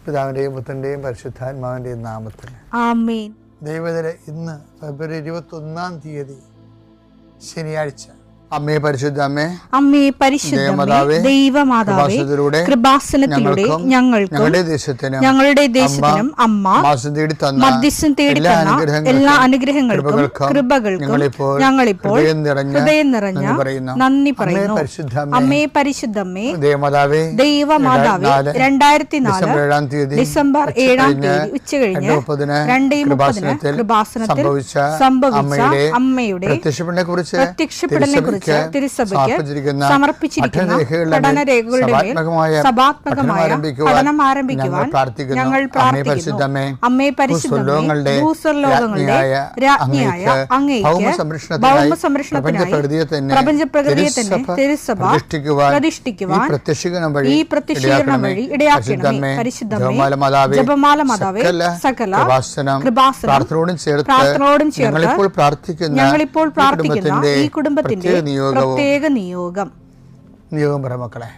പിതാവിൻ്റെയും പുത്രൻ്റെയും പരിശുദ്ധാത്മാവിൻ്റെയും നാമത്തിൽ ആമേൻ. ദൈവത്തിലെ ഇന്ന് ഫെബ്രുവരി 21 തീയതി ശനിയാഴ്ച. അമ്മേ പരിശുദ്ധ അമ്മേ, അമ്മേ പരിശുദ്ധമേ, ദൈവമാതാവേ, കൃപാസനത്തിലൂടെ ഞങ്ങളുടെ ദേശത്തിനും അമ്മ മധ്യസ്ഥം തേടി തന്ന എല്ലാ അനുഗ്രഹങ്ങൾക്കും കൃപകൾക്കും ഞങ്ങളിപ്പോൾ ഹൃദയം നിറഞ്ഞ നന്ദി പറയുന്നു. അമ്മേ പരിശുദ്ധമേ, ദൈവമാതാവേ, 2004 ഡിസംബർ 7 ഉച്ചകഴിഞ്ഞ് 2:30 കൃപാസനത്തിൽ സംഭവിച്ച അമ്മയുടെ പ്രത്യക്ഷപ്പെടലിനെ കുറിച്ച് തിരുസഭയ്ക്ക് സമർപ്പിച്ചിരിക്കുന്ന പഠനരേഖകളുടെ സഭാത്മകമായ പഠനം ആരംഭിക്കുവാൻ ഞങ്ങൾ പ്രാർത്ഥിക്കുന്നു. അമ്മേ പരിശുദ്ധമേ, ഭൂസ്വർലോകങ്ങളുടെ രാജ്ഞിയായ അങ്ങേയ്ക്ക് ഭൗമസംരക്ഷണത്തിനായി പ്രപഞ്ചപ്രകൃതിയെ തന്നെ തിരുസഭ പ്രതിഷ്ഠിക്കുവാൻ ഈ പ്രത്യക്ഷീകരണം വഴി ഇടയാക്കണമേ. പരിശുദ്ധമേ, ജപമാല മാതാവേ, സകല കൃപാസനം പ്രാർത്ഥനയോടും ചേർത്ത് ഞങ്ങളിപ്പോൾ പ്രാർത്ഥിക്കുന്ന ഈ കുടുംബത്തിന്റെ പ്രത്യേക നിയോഗം പറ മക്കളെ.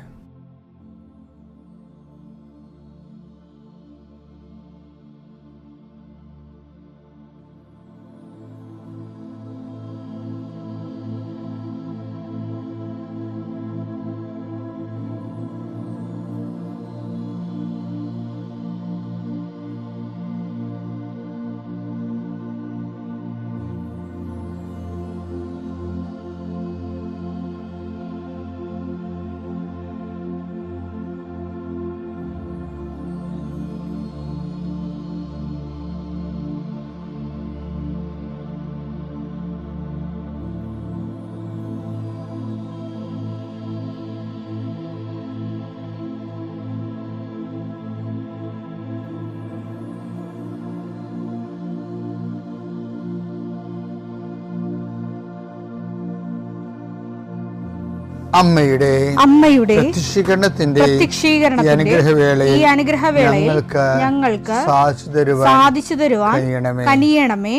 അമ്മയുടെ പ്രത്യക്ഷീകരണത്തിന്റെ ഈ അനുഗ്രഹവേളയിൽ ഞങ്ങൾക്ക് സാധിച്ചു തരുവാൻ കനിയണമേ.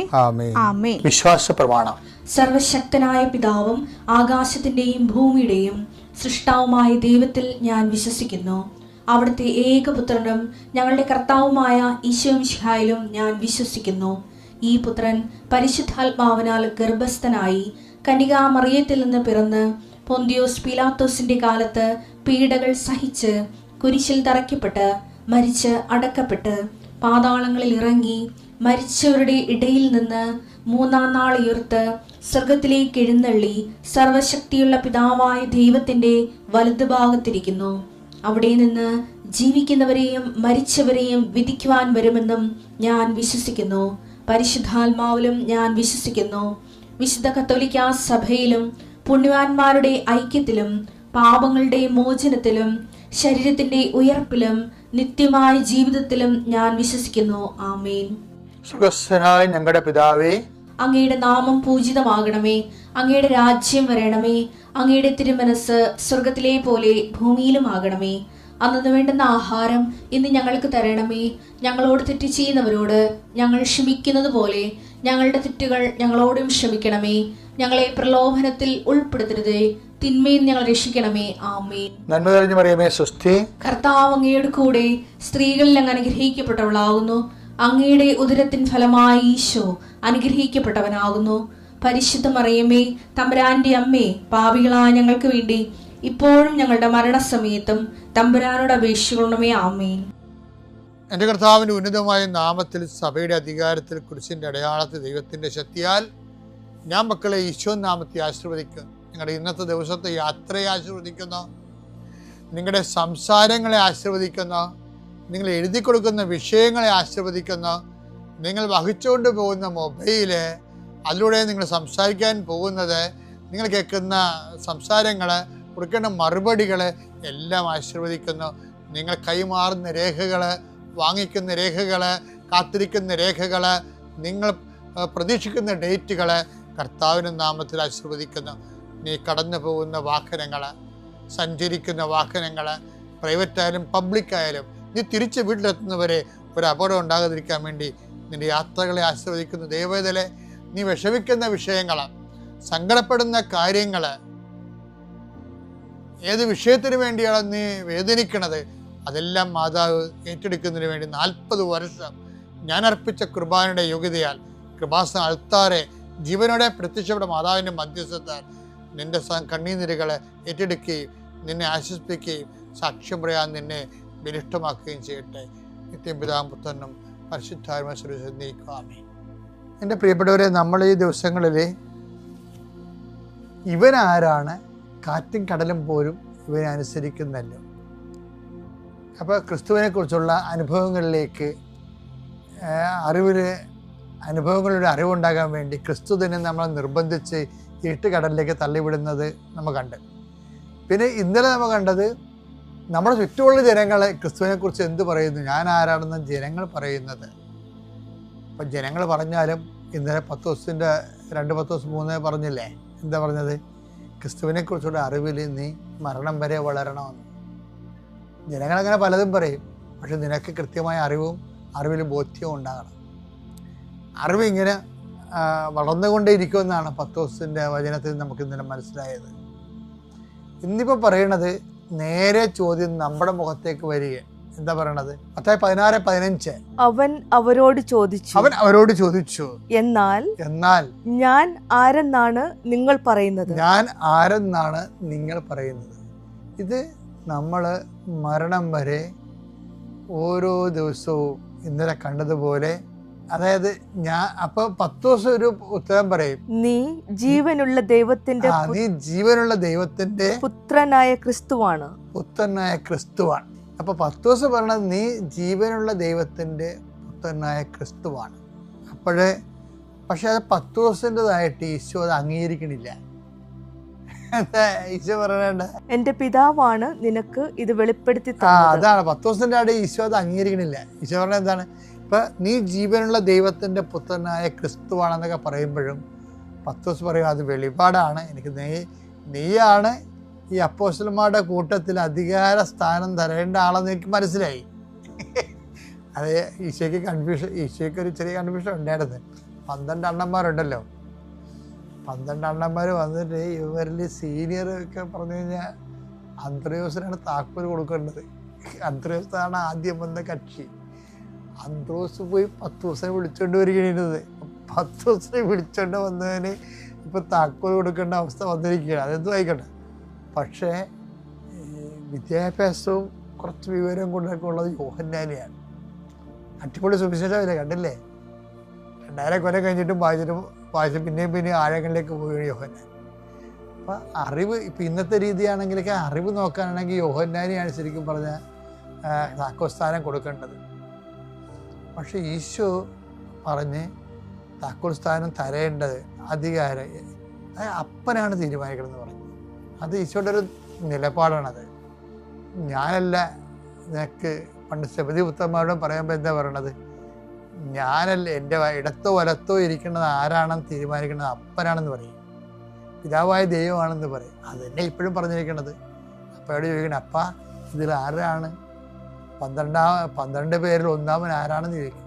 ആമേൻ. വിശ്വാസ പ്രമാണം. സർവശക്തനായ പിതാവും ആകാശത്തിന്റെയും ഭൂമിയുടെയും സൃഷ്ടാവുമായ ദൈവത്തിൽ ഞാൻ വിശ്വസിക്കുന്നു. അവിടുത്തെ ഏകപുത്രനും ഞങ്ങളുടെ കർത്താവുമായ ഈശോമിശിഹായിലും ഞാൻ വിശ്വസിക്കുന്നു. ഈ പുത്രൻ പരിശുദ്ധാത്മാവിനാൽ ഗർഭസ്ഥനായി കന്യകാമറിയത്തിൽ നിന്ന് പിറന്ന് പൊന്തിയോസ് പീലാത്തോസിന്റെ കാലത്ത് പീഡകൾ സഹിച്ച് കുരിശിൽ തറയ്ക്കപ്പെട്ട് മരിച്ച് അടക്കപ്പെട്ട് പാതാളങ്ങളിൽ ഇറങ്ങി മരിച്ചവരുടെ ഇടയിൽ നിന്ന് 3-ാം നാൾ ഉയർത്ത് സ്വർഗത്തിലേക്ക് എഴുന്നള്ളി സർവശക്തിയുള്ള പിതാവായ ദൈവത്തിന്റെ വലതുഭാഗത്തിരിക്കുന്നു. അവിടെ നിന്ന് ജീവിക്കുന്നവരെയും മരിച്ചവരെയും വിധിക്കുവാൻ വരുമെന്നും ഞാൻ വിശ്വസിക്കുന്നു. പരിശുദ്ധാത്മാവിലും ഞാൻ വിശ്വസിക്കുന്നു. വിശുദ്ധ കത്തോലിക്കാ സഭയിലും പുണ്യവാന്മാരുടെ ഐക്യത്തിലും പാപങ്ങളുടെ മോചനത്തിലും ശരീരത്തിന്റെ ഉയർപ്പിലും നിത്യമായ ജീവിതത്തിലും ഞാൻ വിശ്വസിക്കുന്നു. ആമേൻ. സുഖസ്ഥനായ ഞങ്ങളുടെ പിതാവേ, അങ്ങയുടെ നാമം പൂജിതമാകണമേ. അങ്ങയുടെ രാജ്യം വരണമേ. അങ്ങയുടെ തിരുമനസ് സ്വർഗത്തിലെ പോലെ ഭൂമിയിലും ആകണമേ. അന്നു വേണ്ടുന്ന ആഹാരം ഇന്ന് ഞങ്ങൾക്ക് തരണമേ. ഞങ്ങളോട് തെറ്റ് ചെയ്യുന്നവരോട് ഞങ്ങൾ ക്ഷമിക്കുന്നത് പോലെ ഞങ്ങളുടെ തെറ്റുകൾ ഞങ്ങളോടും ക്ഷമിക്കണമേ. ഞങ്ങളെ പ്രലോഭനത്തിൽ ഉൾപ്പെടുത്തരുതേ, തിന്മയിൽ ഞങ്ങൾ രക്ഷിക്കണമേ. ആമേൻ. നന്മ നിറഞ്ഞ മറിയമേ, സ്വസ്തി. കർത്താവ് അങ്ങയുടെ കൂടെ സ്ത്രീകളിൽ അങ്ങ് അനുഗ്രഹിക്കപ്പെട്ടവളാകുന്നു. അങ്ങയുടെ ഉദരത്തിൻ ഫലമായി ഈശോ അനുഗ്രഹിക്കപ്പെട്ടവനാകുന്നു. പരിശുദ്ധ മറിയമേ, തമ്പുരാന്റെ അമ്മേ, പാപികളായ ഞങ്ങൾക്ക് വേണ്ടി ഇപ്പോഴും ഞങ്ങളുടെ മരണസമയത്തും തമ്പുരാനോട് അപേക്ഷിക്കണമേ. ആമേൻ. എൻ്റെ കർത്താവിൻ്റെ ഉന്നതമായ നാമത്തിൽ സഭയുടെ അധികാരത്തിൽ കുരിശിൻ്റെ അടയാളത്തിൽ ദൈവത്തിൻ്റെ ശക്തിയാൽ ഞാൻ മക്കളെ ഈശോ നാമത്തെ ആശീർവദിക്കുന്നു. നിങ്ങളുടെ ഇന്നത്തെ ദിവസത്തെ യാത്രയെ ആശീർവദിക്കുന്നു. നിങ്ങളുടെ സംസാരങ്ങളെ ആശീർവദിക്കുന്നു. നിങ്ങൾ എഴുതി കൊടുക്കുന്ന വിഷയങ്ങളെ ആശീർവദിക്കുന്നു. നിങ്ങൾ വഹിച്ചുകൊണ്ട് പോകുന്ന മൊബൈല്, അതിലൂടെ നിങ്ങൾ സംസാരിക്കാൻ പോകുന്നത്, നിങ്ങൾ കേൾക്കുന്ന സംസാരങ്ങൾ, കൊടുക്കേണ്ട മറുപടികൾ എല്ലാം ആശീർവദിക്കുന്നു. നിങ്ങൾ കൈമാറുന്ന രേഖകൾ, വാങ്ങിക്കുന്ന രേഖകൾ, കാത്തിരിക്കുന്ന രേഖകൾ, നിങ്ങൾ പ്രതീക്ഷിക്കുന്ന ഡേറ്റുകൾ കർത്താവിൻ്റെ നാമത്തിൽ ആശീർവദിക്കുന്നു. നീ കടന്നു പോകുന്ന വാഹനങ്ങൾ, സഞ്ചരിക്കുന്ന വാഹനങ്ങൾ, പ്രൈവറ്റായാലും പബ്ലിക്കായാലും, നീ തിരിച്ച് വീട്ടിലെത്തുന്നവരെ ഒരു അപകടം ഉണ്ടാകാതിരിക്കാൻ വേണ്ടി നിൻ്റെ യാത്രകളെ ആശീർവദിക്കുന്നു. ദൈവവേദലെ നീ വിഷമിക്കുന്ന വിഷയങ്ങൾ, സങ്കടപ്പെടുന്ന കാര്യങ്ങൾ, ഏത് വിഷയത്തിന് വേണ്ടിയാണ് നീ വേദനിക്കണത്, അതെല്ലാം മാതാവ് ഏറ്റെടുക്കുന്നതിന് വേണ്ടി 40 വർഷം ഞാൻ അർപ്പിച്ച കുർബാനയുടെ യോഗ്യതയാൽ കൃപാസന അൾത്താറെ ജീവനോടെ പ്രത്യക്ഷപ്പെട്ട മാതാവിൻ്റെ മധ്യസ്ഥത്താൽ നിന്റെ കണ്ണീനിരകളെ ഏറ്റെടുക്കുകയും നിന്നെ ആശ്വസിപ്പിക്കുകയും സാക്ഷ്യം പറയാൻ നിന്നെ ബലിഷ്ഠമാക്കുകയും ചെയ്യട്ടെ. നിത്യം പിതാവും പുത്രനും പരിശുദ്ധാത്മാവിനും ആമേൻ. എൻ്റെ പ്രിയപ്പെട്ടവരെ, നമ്മൾ ഈ ദിവസങ്ങളിൽ ഇവനാരാണ്, കാറ്റും കടലും പോലും ഇവനെ അനുസരിക്കുന്നല്ലോ. അപ്പോൾ ക്രിസ്തുവിനെ കുറിച്ചുള്ള അനുഭവങ്ങളിലേക്ക് അനുഭവങ്ങളുടെ അറിവുണ്ടാകാൻ വേണ്ടി ക്രിസ്തു തന്നെ നമ്മളെ നിർബന്ധിച്ച് ഇരുട്ട് കടലിലേക്ക് തള്ളിവിടുന്നത് നമ്മൾ കണ്ട്. പിന്നെ ഇന്നലെ നമ്മൾ കണ്ടത് നമ്മുടെ ചുറ്റുമുള്ള ജനങ്ങളെ ക്രിസ്തുവിനെക്കുറിച്ച് എന്ത് പറയുന്നു, ഞാൻ ആരാണെന്ന് ജനങ്ങൾ പറയുന്നത്. അപ്പം ജനങ്ങൾ പറഞ്ഞാലും ഇന്നലെ 10 ദിവസത്തിൻ്റെ 2 ദിവസം 3 പറഞ്ഞില്ലേ, എന്താ പറഞ്ഞത്? ക്രിസ്തുവിനെക്കുറിച്ചുള്ള അറിവിൽ നീ മരണം വരെ വളരണമെന്ന്. ജനങ്ങളങ്ങനെ പലതും പറയും, പക്ഷെ നിനക്ക് കൃത്യമായ അറിവിൽ ബോധ്യവും ഉണ്ടാകണം. അറിവ് ഇങ്ങനെ വളർന്നുകൊണ്ടേയിരിക്കുമെന്നാണ് 10 ദിവസത്തിൻ്റെ വചനത്തിൽ നമുക്ക് ഇന്നലെ മനസ്സിലായത്. ഇന്നിപ്പോൾ പറയണത് നേരെ ചോദ്യം നമ്മുടെ മുഖത്തേക്ക് വരിക. എന്താ പറയണത്? മത്തായി 16:15 അവൻ അവരോട് ചോദിച്ചു, എന്നാൽ ഞാൻ ആരെന്നാണ് നിങ്ങൾ പറയുന്നത്? ഇത് നമ്മൾ മരണം വരെ ഓരോ ദിവസവും ഇന്നലെ കണ്ടതുപോലെ, അതായത് ഞാൻ അപ്പൊ 10 ദിവസം ഒരു ഉത്തരം പറയും, നീ ജീവനുള്ള ദൈവത്തിന്റെ പുത്രനായ ക്രിസ്തുവാണ്. അപ്പൊ 10 ദിവസം പറഞ്ഞത് നീ ജീവനുള്ള ദൈവത്തിന്റെ പുത്രനായ ക്രിസ്തുവാണ്. പക്ഷെ അത് 10 ദിവസത്തിൻ്റെതായിട്ട് ഈശോ അത് അംഗീകരിക്കണില്ല. ഈശോ പറയണ്ട, എന്റെ പിതാവാണ് നിനക്ക് ഇത് വെളിപ്പെടുത്തി തന്നത്. അതാണ് 10 ദിവസത്തിന്റെ ആടെ ഈശോ അത് അംഗീകരിക്കണില്ല. ഈശോ പറഞ്ഞ എന്താണ്? ഇപ്പൊ നീ ജീവനുള്ള ദൈവത്തിന്റെ പുത്രനായ ക്രിസ്തുവാണെന്നൊക്കെ പറയുമ്പോഴും 10 ദിവസം പറയും അത് വെളിപാടാണ്, എനിക്ക് നീയാണ് ഈ അപ്പോസ്തലന്മാരുടെ കൂട്ടത്തിൽ അധികാര സ്ഥാനം തരേണ്ട ആളെന്ന് എനിക്ക് മനസ്സിലായി. അത് ഈശോയ്ക്ക് ഒരു ചെറിയ കൺഫ്യൂഷൻ ഉണ്ടായിരുന്നു. 12 അണ്ണന്മാരുണ്ടല്ലോ, 12 അണ്ണന്മാർ വന്നിട്ട് ഇവരിൽ സീനിയർ ഒക്കെ പറഞ്ഞു കഴിഞ്ഞാൽ അന്ത്രയോസിനാണ് താക്കോൽ കൊടുക്കേണ്ടത്. അന്ത്രയോസാണ് ആദ്യം വന്ന കക്ഷി. അന്ത്രോസ് പോയി 10 ദിവസം വിളിച്ചോണ്ട് വരികയാണ്. 10 ദിവസം വിളിച്ചോണ്ട് വന്നതിന് ഇപ്പൊ താക്കോൽ കൊടുക്കേണ്ട അവസ്ഥ വന്നിരിക്കുകയാണ്. അതെന്തും ആയിക്കോട്ടെ. പക്ഷേ വിദ്യാഭ്യാസവും കുറച്ച് വിവരം കൊണ്ടൊക്കെ ഉള്ളത് യോഹന്നാനെയാണ്. അടിപൊളി സുവിശേഷമില്ല, കണ്ടില്ലേ? 2000 കൊല്ലം കഴിഞ്ഞിട്ടും വായിച്ചു പിന്നെയും ആഴങ്ങളിലേക്ക് പോവുകയാണ് യോഹന്നാൻ. അപ്പം അറിവ് ഇപ്പം ഇന്നത്തെ രീതിയാണെങ്കിലൊക്കെ അറിവ് നോക്കാനാണെങ്കിൽ യോഹന്നാനെയാണ് ശരിക്കും പറഞ്ഞാൽ താക്കോൽസ്ഥാനം കൊടുക്കേണ്ടത്. പക്ഷെ ഈശോ പറഞ്ഞ് താക്കോൽ സ്ഥാനം തരേണ്ടത് അധികാരം അപ്പനാണ് തീരുമാനിക്കണമെന്ന് പറഞ്ഞു. അത് ഈശോയുടെ ഒരു നിലപാടാണത്. ഞാനല്ല, നിനക്ക് പണ്ട് സെബദി പുത്രന്മാരോടും പറയുമ്പോൾ എന്താ പറയണത്? ഞാനല്ല, എൻ്റെ ഇടത്തോ വലത്തോ ഇരിക്കുന്നത് ആരാണെന്ന് തീരുമാനിക്കുന്നത് അപ്പനാണെന്ന് പറയും, പിതാവായ ദൈവമാണെന്ന് പറയും. അതെന്നെ ഇപ്പോഴും പറഞ്ഞിരിക്കണത്. അപ്പയോട് ചോദിക്കണം, അപ്പ ഇതിൽ ആരാണ് 12 പേരിൽ ഒന്നാമൻ ആരാണെന്ന് ചോദിക്കും.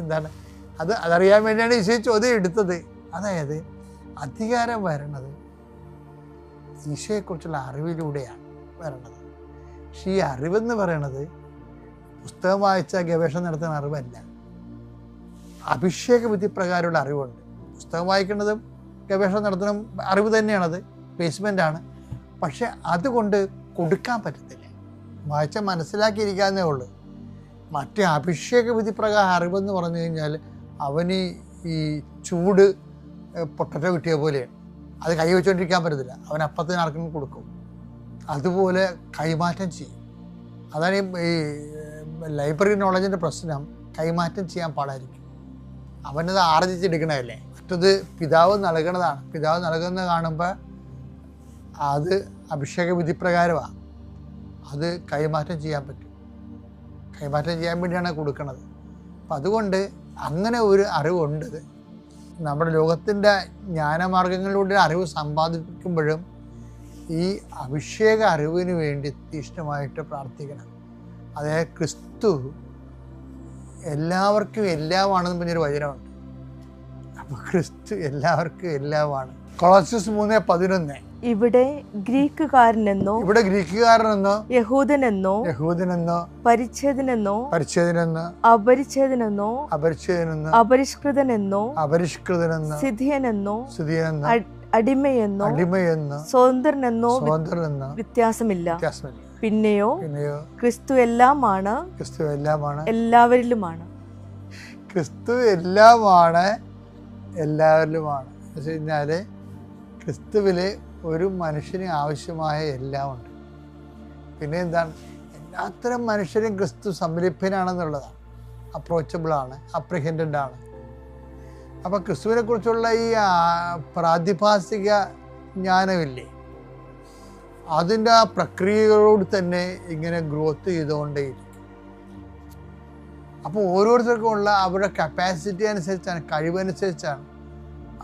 എന്താണ് അതറിയാൻ വേണ്ടിയാണ് ഈശോ ചോദ്യം എടുത്തത്. അതായത് അധികാരം വരണത് ഈശോയെക്കുറിച്ചുള്ള അറിവിലൂടെയാണ് വരണത്. പക്ഷെ ഈ അറിവെന്ന് പറയണത് പുസ്തകം വായിച്ച ഗവേഷണം നടത്തുന്ന അറിവല്ല. അഭിഷേക വിധി പ്രകാരമുള്ള അറിവുണ്ട്. പുസ്തകം വായിക്കുന്നതും ഗവേഷണം നടത്തുന്ന അറിവ് തന്നെയാണത്, ബേസ്മെൻ്റാണ്. പക്ഷെ അതുകൊണ്ട് കൊടുക്കാൻ പറ്റത്തില്ല, വായിച്ചാൽ മനസ്സിലാക്കിയിരിക്കാന്നേ ഉള്ളൂ. മറ്റേ അഭിഷേക വിധി പ്രകാരം അറിവെന്ന് പറഞ്ഞു കഴിഞ്ഞാൽ അവന് ഈ ചൂട് പൊട്ടറ്റോ കിട്ടിയ പോലെയാണ്. അത് കൈ വെച്ചുകൊണ്ടിരിക്കാൻ പറ്റത്തില്ല, അവൻ അപ്പത്തിന് ആർക്കും കൊടുക്കും. അതുപോലെ കൈമാറ്റം ചെയ്യും. അതാണ് ഈ ലൈബ്രറി നോളജിൻ്റെ പ്രശ്നം. കൈമാറ്റം ചെയ്യാൻ പാടായിരിക്കും. അവനത് ആർജിച്ചെടുക്കണതല്ലേ. മറ്റത് പിതാവ് നൽകണതാണ്. പിതാവ് നൽകുന്നത് കാണുമ്പോൾ അത് അഭിഷേക വിധി പ്രകാരമാണ്. അത് കൈമാറ്റം ചെയ്യാൻ പറ്റും. കൈമാറ്റം ചെയ്യാൻ വേണ്ടിയാണ് കൊടുക്കുന്നത്. അപ്പം അതുകൊണ്ട് അങ്ങനെ ഒരു അറിവുണ്ട്. നമ്മുടെ ലോകത്തിൻ്റെ ജ്ഞാനമാർഗങ്ങളിലൂടെ അറിവ് സമ്പാദിക്കുമ്പോഴും ഈ അഭിഷേക അറിവിന് വേണ്ടി തീഷ്ണമായിട്ട് പ്രാർത്ഥിക്കണം. അതായത് ക്രിസ്തു എല്ലാവർക്കും എല്ലാമാണെന്ന് പറഞ്ഞൊരു വചനമുണ്ട്. അപ്പോൾ ക്രിസ്തു എല്ലാവർക്കും എല്ലാമാണ്. കൊളോസ്യസ് 3:11. ഇവിടെ ഗ്രീക്കുകാരനെന്നോ യഹൂദനെന്നോ പരിച്ഛേദനെന്നോ അപരിച്ഛേദനെന്നോ അപരിഷ്കൃതനെന്നോ സിഥിയനെന്നോ അടിമയെന്നോ സ്വതന്ത്രനെന്നോ വ്യത്യാസമില്ല. പിന്നെയോ ക്രിസ്തു എല്ലാമാണ്, എല്ലാവരിലുമാണ്. ക്രിസ്തു എല്ലാമാണ്, എല്ലാവരിലുമാണ്. എന്ന് വെച്ച് കഴിഞ്ഞാൽ ക്രിസ്തുവിൽ ഒരു മനുഷ്യന് ആവശ്യമായ എല്ലാം ഉണ്ട്. പിന്നെ എന്താണ്, എല്ലാത്തരം മനുഷ്യരും ക്രിസ്തു സംരംഭനാണെന്നുള്ളതാണ്. അപ്രോച്ചബിളാണ്, അപ്രിഹെൻഡഡ് ആണ്. അപ്പം ക്രിസ്തുവിനെ കുറിച്ചുള്ള ഈ പ്രാതിഭാസിക ജ്ഞാനമില്ലേ, അതിൻ്റെ ആ പ്രക്രിയകളോട് തന്നെ ഇങ്ങനെ ഗ്രോത്ത് ചെയ്തുകൊണ്ടേയിരിക്കും. അപ്പോൾ ഓരോരുത്തർക്കും ഉള്ള അവരുടെ കപ്പാസിറ്റി അനുസരിച്ചാണ്, കഴിവനുസരിച്ചാണ്.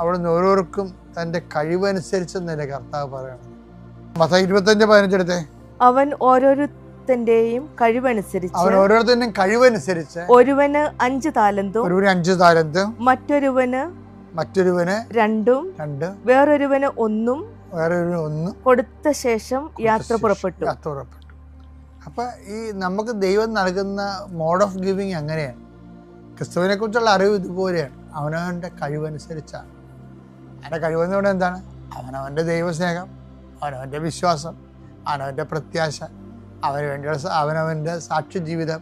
അവിടെ നിന്ന് ഓരോരുത്തർക്കും തൻ്റെ കഴിവനുസരിച്ചെന്നല്ലേ കർത്താവ് പറയണത്. മത്തായി 25:15 എടുത്തേ. അവൻ ഓരോരുത്തന്റെയും കഴിവനുസരിച്ച് ഒരുവന് 5 താലന്തും മറ്റൊരുവന് 2 വേറൊരുവന് 1 കൊടുത്ത ശേഷം യാത്ര പുറപ്പെട്ടു. അപ്പം ഈ നമുക്ക് ദൈവം നൽകുന്ന മോഡ് ഓഫ് ഗിവിങ് അങ്ങനെയാണ്. ക്രിസ്തുവിനെ കുറിച്ചുള്ള അറിവ് ഇതുപോലെയാണ്. അവനവൻ്റെ കഴിവനുസരിച്ചാണ്. അവൻ്റെ കഴിവെന്ന് പറയുന്നത് എന്താണ്? അവനവൻ്റെ ദൈവസ്നേഹം, അവനവൻ്റെ വിശ്വാസം, അവനവൻ്റെ പ്രത്യാശ, അവന് വേണ്ടിയുള്ള അവനവൻ്റെ സാക്ഷ്യ ജീവിതം,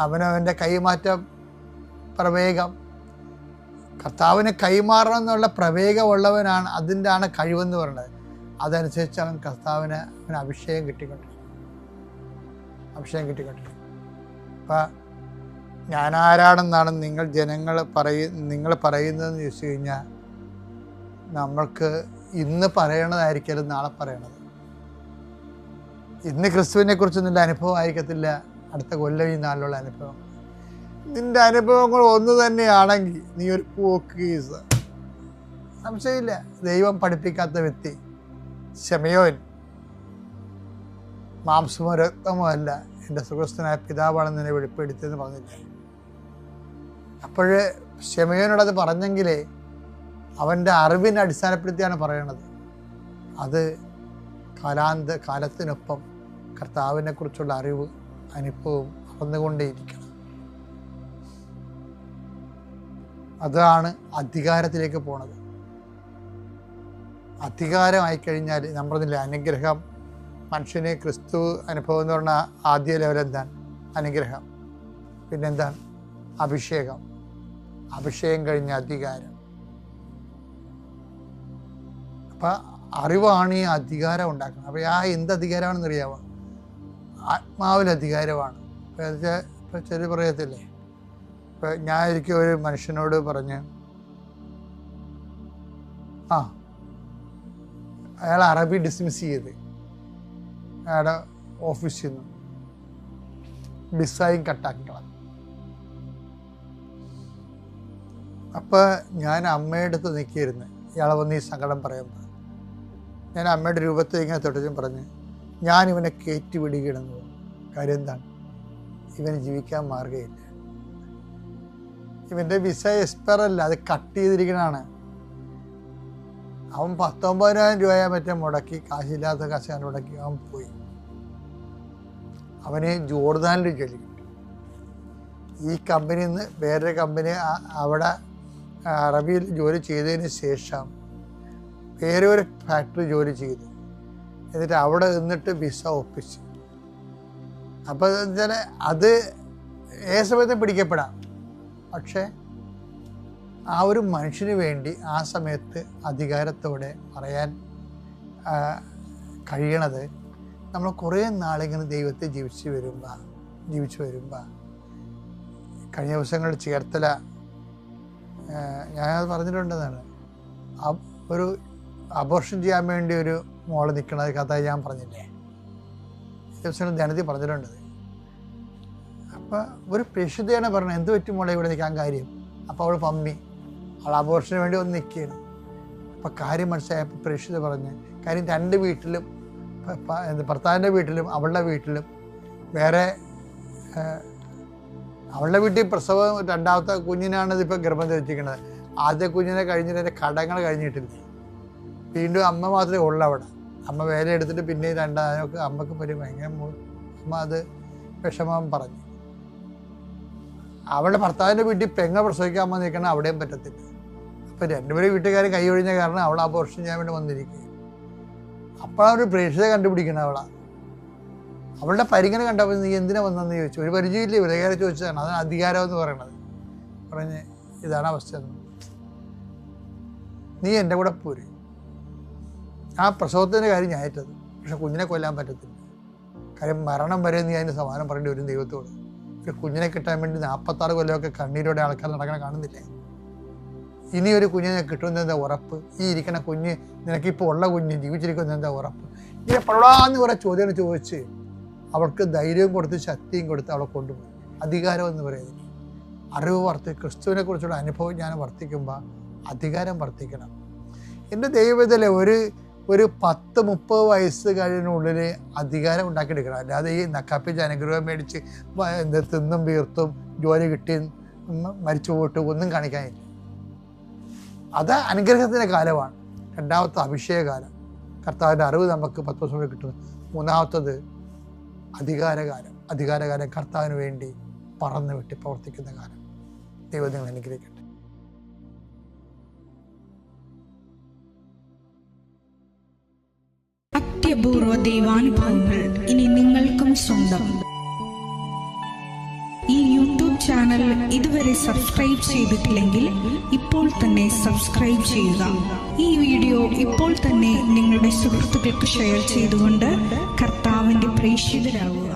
അവനവൻ്റെ കൈമാറ്റം, പ്രവേഗം. കർത്താവിന് കൈമാറണം എന്നുള്ള പ്രവേഗമുള്ളവനാണ്, അതിൻ്റെ ആണ് കഴിവെന്ന് പറയുന്നത്. അതനുസരിച്ച് അവൻ കർത്താവിന് അവന് അഭിഷേകം കിട്ടിക്കൊണ്ടിരിക്കും. അപ്പം ഞാൻ ആരാണെന്നാണ് നിങ്ങൾ പറയുന്നതെന്ന് ചോദിച്ചു കഴിഞ്ഞാൽ, നമ്മൾക്ക് ഇന്ന് പറയണതായിരിക്കും നാളെ പറയണത്. ഇന്ന് ക്രിസ്തുവിനെ കുറിച്ച് നിൻ്റെ അനുഭവം ആയിരിക്കത്തില്ല അടുത്ത കൊല്ലം ഈ നാളിലുള്ള അനുഭവം. നിൻ്റെ അനുഭവങ്ങൾ ഒന്ന് തന്നെയാണെങ്കിൽ നീ ഒരു പോക്കീസ്, സംശയമില്ല. ദൈവം പഠിപ്പിക്കാത്ത വ്യക്തി ശമയോൻ മാംസമോ രക്തമോ അല്ല, എൻ്റെ സുഖസ്ഥനായ പിതാവാണെന്ന് നിന്നെ വെളിപ്പെടുത്തിയെന്ന് പറഞ്ഞില്ലേ. അപ്പോഴ് ശമയോനോടത് പറഞ്ഞെങ്കിലേ അവൻ്റെ അറിവിനെ അടിസ്ഥാനപ്പെടുത്തിയാണ് പറയണത്. അത് കാലത്തിനൊപ്പം കർത്താവിനെ കുറിച്ചുള്ള അറിവ് അനുഭവവും വളർന്നുകൊണ്ടേയിരിക്കണം. അതാണ് അധികാരത്തിലേക്ക് പോണത്. അധികാരമായി കഴിഞ്ഞാൽ നമ്മൾ പറഞ്ഞില്ലേ, അനുഗ്രഹം. മനുഷ്യന് ക്രിസ്തു അനുഭവം എന്ന് പറഞ്ഞാൽ ആദ്യ ലെവൽ എന്താണ്? അനുഗ്രഹം. പിന്നെന്താണ്? അഭിഷേകം. അഭിഷേകം കഴിഞ്ഞ അധികാരം. അപ്പം അറിവാണ് ഈ അധികാരം ഉണ്ടാക്കുന്നത്. അപ്പോൾ എന്ത് അധികാരമാണെന്ന് അറിയാമോ? ആത്മാവിൽ അധികാരമാണ്. ഇപ്പം ചെറിയ പറയത്തില്ലേ, ഇപ്പം ഞാൻ ഒരിക്കൽ ഒരു മനുഷ്യനോട് പറഞ്ഞ്, അയാൾ അറബി ഡിസ്മിസ് ചെയ്ത് അയാളുടെ ഓഫീസിൽ നിന്ന് ഡിസൈൻ കട്ടാക്കി കളഞ്ഞു. അപ്പോൾ ഞാൻ അമ്മയുടെ അടുത്ത് നിൽക്കിയിരുന്നു. ഇയാളെ വന്ന് ഈ സങ്കടം പറയുമ്പോൾ ഞാൻ അമ്മയുടെ രൂപത്തിൽ ഇങ്ങനെ തൊട്ടും പറഞ്ഞ്, ഞാനിവനെ കയറ്റി വിടുകയാണെന്ന് പറഞ്ഞു. കാര്യം എന്താണ്? ഇവന് ജീവിക്കാൻ മാർഗമില്ല. ഇവൻ്റെ വിസ എക്സ്പയർ അല്ല, അത് കട്ട് ചെയ്തിരിക്കണതാണ്. അവൻ 19,000 രൂപയെ മറ്റേ മുടക്കി, കാശില്ലാത്ത കാശ് മുടക്കി അവൻ പോയി. അവന് ജോർദാനിൽ ജോലി കിട്ടി. ഈ കമ്പനിയിൽ നിന്ന് വേറൊരു കമ്പനി അവിടെ അറബിയിൽ ജോലി ചെയ്തതിന് ശേഷം വേറെ ഒരു ഫാക്ടറി ജോലി ചെയ്തു. എന്നിട്ട് അവിടെ നിന്നിട്ട് വിസ ഒപ്പിച്ചു. അപ്പോൾ വെച്ചാൽ അത് ഏത് സമയത്തും പിടിക്കപ്പെടാം. പക്ഷേ ആ ഒരു മനുഷ്യന് വേണ്ടി ആ സമയത്ത് അധികാരത്തോടെ പറയാൻ കഴിയണത് നമ്മൾ കുറേ നാളിങ്ങനെ ദൈവത്തെ ജീവിച്ചു വരുമ്പോൾ കഴിഞ്ഞ ദിവസങ്ങളിൽ ചേർത്തല ഞാനത് പറഞ്ഞിട്ടുണ്ടെന്നാണ്, ഒരു അബോർഷൻ ചെയ്യാൻ വേണ്ടി ഒരു മോള് നിൽക്കണത് കഥ ഞാൻ പറഞ്ഞില്ലേ, ദിവസങ്ങൾ ധനത്തിൽ പറഞ്ഞിട്ടുണ്ടത്. അപ്പോൾ ഒരു പ്രേക്ഷിതയാണ് പറഞ്ഞത്, എന്ത് പറ്റും മോളെ ഇവിടെ നിൽക്കാൻ കാര്യം? അപ്പോൾ അവൾ പമ്മി, അവൾ അബോർഷന് വേണ്ടി ഒന്ന് നിൽക്കുകയാണ്. അപ്പോൾ കാര്യം മനസ്സിലായപ്പോൾ പ്രേക്ഷിത പറഞ്ഞ്, കാര്യം 2 വീട്ടിലും, ഭർത്താവിൻ്റെ വീട്ടിലും അവളുടെ വീട്ടിലും വേറെ, അവളുടെ വീട്ടിൽ പ്രസവം 2ാമത്തെ കുഞ്ഞിനാണ് ഇതിപ്പോൾ ഗർഭം ധരിച്ചിരിക്കുന്നത്. ആദ്യ കുഞ്ഞിനെ കഴിഞ്ഞിട്ട് എൻ്റെ കടങ്ങൾ കഴിഞ്ഞിട്ടില്ല. വീണ്ടും അമ്മ മാത്രമേ ഉള്ളൂ അവിടെ. അമ്മ വേല എടുത്തിട്ട് പിന്നെ രണ്ടാമൊക്കെ അമ്മക്ക് ഭയങ്കര അമ്മ അത് വിഷമം പറഞ്ഞു. അവളുടെ ഭർത്താവിൻ്റെ വീട്ടിൽ പെങ്ങ പ്രസവിക്കാൻ അമ്മ നിൽക്കണം, അവിടെയും പറ്റത്തില്ല. അപ്പം രണ്ടുപേരും വീട്ടുകാർ കൈ ഒഴിഞ്ഞ കാരണം അവൾ അബോർഷൻ ചെയ്യാൻ വേണ്ടി വന്നിരിക്കുക. അപ്പോഴൊരു പ്രേക്ഷിത കണ്ടുപിടിക്കണം അവളുടെ പരിഗണന കണ്ടപ്പോൾ നീ എന്തിനാ വന്നെന്ന് ചോദിച്ചു. ഒരു പരിചയമില്ല, വിലകാരെ ചോദിച്ചതാണ്. അതാണ് അധികാരം എന്ന് പറയണത്. പറഞ്ഞ് ഇതാണ് അവസ്ഥ, നീ എൻ്റെ കൂടെ പോര്. ആ പ്രസവത്തിൻ്റെ കാര്യം ഞാൻ ഏറ്റത്, പക്ഷെ കുഞ്ഞിനെ കൊല്ലാൻ പറ്റത്തില്ല. കാര്യം മരണം വരെ നീ അതിന് സമാനം പറയേണ്ടി വരും ദൈവത്തോട്. ഒരു കുഞ്ഞിനെ കിട്ടാൻ വേണ്ടി 46 കൊല്ലമൊക്കെ കണ്ണീരോടെ ആൾക്കാർ നടക്കണ കാണുന്നില്ലേ? ഇനി ഒരു കുഞ്ഞിനെ കിട്ടുന്നതെന്താ ഉറപ്പ്? ഈ ഇരിക്കണ കുഞ്ഞ്, നിനക്കിപ്പോൾ ഉള്ള കുഞ്ഞ് ജീവിച്ചിരിക്കുന്നത് എന്താ ഉറപ്പ്? ഇങ്ങനെ പടാന്ന് കുറേ ചോദ്യങ്ങൾ ചോദിച്ച് അവൾക്ക് ധൈര്യവും കൊടുത്ത് ശക്തിയും കൊടുത്ത് അവളെ കൊണ്ടുപോയി. അധികാരം എന്ന് പറയുന്നത് അറിവ് ക്രിസ്തുവിനെ കുറിച്ചുള്ള അനുഭവം ഞാൻ വർദ്ധിക്കുമ്പോൾ അധികാരം വർദ്ധിക്കണം. എൻ്റെ ദൈവത്തിലെ ഒരു 10-30 വയസ്സ് കഴിഞ്ഞുള്ളിൽ അധികാരം ഉണ്ടാക്കിയെടുക്കണം. അല്ലാതെ ഈ നക്കാപ്പിച്ച് അനുഗ്രഹം മേടിച്ച് തിന്നും വീർത്തും ജോലി കിട്ടി മരിച്ചു പോയിട്ട് ഒന്നും കാണിക്കാനില്ല. അത് അനുഗ്രഹത്തിൻ്റെ കാലമാണ്. രണ്ടാമത്തെ അഭിഷേകകാലം, കർത്താവിൻ്റെ അറിവ് നമുക്ക് 10 വർഷം കൂടെ കിട്ടുന്നു. മൂന്നാമത്തത് അധികാരകാലം കർത്താവിന് വേണ്ടി പറന്ന് വിട്ട് പ്രവർത്തിക്കുന്ന കാലം. ദൈവം നിങ്ങൾ അനുഗ്രഹിക്കട്ടെ. അത്യപൂർവ ദൈവാനുഭവങ്ങൾ ഇനി നിങ്ങൾക്കും സ്വന്തം. ഈ യൂട്യൂബ് ചാനൽ ഇതുവരെ സബ്സ്ക്രൈബ് ചെയ്തിട്ടില്ലെങ്കിൽ ഇപ്പോൾ തന്നെ സബ്സ്ക്രൈബ് ചെയ്യുക. ഈ വീഡിയോ ഇപ്പോൾ തന്നെ നിങ്ങളുടെ സുഹൃത്തുക്കൾക്ക് ഷെയർ ചെയ്തുകൊണ്ട് കർത്താവിൻ്റെ പ്രേക്ഷിതരാകുക.